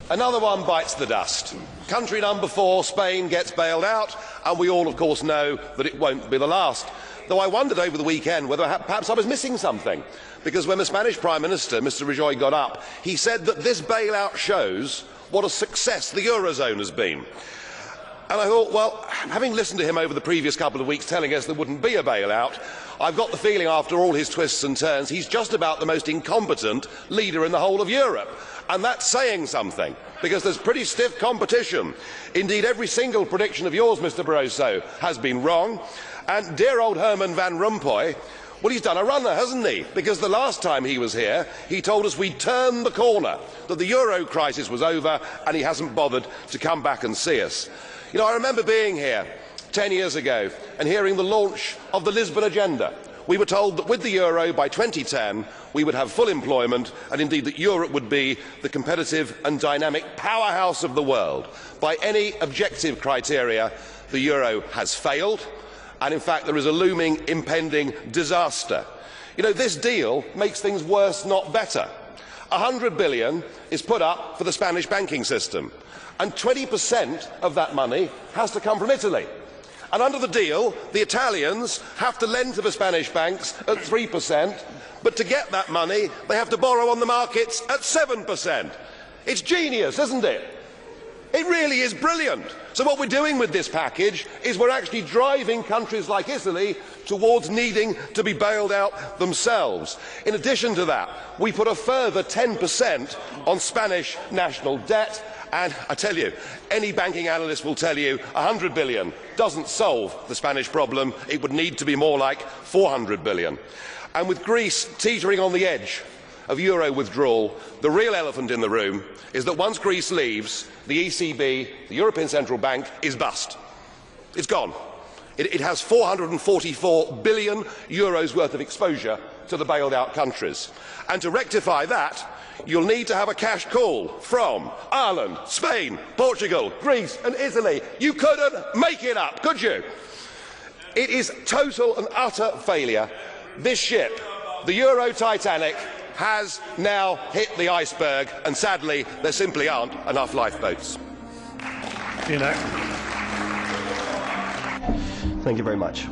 Another one bites the dust. Country number 4, Spain, gets bailed out, and we all, of course, know that it won't be the last. Though I wondered over the weekend whether perhaps I was missing something, because when the Spanish Prime Minister, Mr. Rajoy, got up, he said that this bailout shows what a success the Eurozone has been. And I thought, well, having listened to him over the previous couple of weeks telling us there wouldn't be a bailout, I've got the feeling after all his twists and turns he's just about the most incompetent leader in the whole of Europe. And that's saying something, because there's pretty stiff competition. Indeed, every single prediction of yours, Mr. Barroso, has been wrong. And dear old Herman Van Rompuy, well, he's done a runner, hasn't he? Because the last time he was here, he told us we'd turned the corner, that the euro crisis was over, and he hasn't bothered to come back and see us. You know, I remember being here 10 years ago and hearing the launch of the Lisbon Agenda. We were told that with the euro by 2010 we would have full employment, and indeed that Europe would be the competitive and dynamic powerhouse of the world. By any objective criteria, the euro has failed, and in fact there is a looming impending disaster. You know, this deal makes things worse, not better. 100 billion is put up for the Spanish banking system, and 20% of that money has to come from Italy. And under the deal, the Italians have to lend to the Spanish banks at 3%, but to get that money, they have to borrow on the markets at 7%. It's genius, isn't it? It really is brilliant. So what we're doing with this package is we're actually driving countries like Italy towards needing to be bailed out themselves. In addition to that, we put a further 10% on Spanish national debt. And I tell you, any banking analyst will tell you 100 billion doesn't solve the Spanish problem. It would need to be more like 400 billion. And with Greece teetering on the edge of euro withdrawal, the real elephant in the room is that once Greece leaves, the ECB, the European Central Bank, is bust. It's gone. It has 444 billion euros worth of exposure to the bailed out countries. And to rectify that, you'll need to have a cash call from Ireland, Spain, Portugal, Greece and Italy. You couldn't make it up, could you? It is total and utter failure. This ship, the Euro Titanic, has now hit the iceberg, and sadly there simply aren't enough lifeboats. Thank you very much.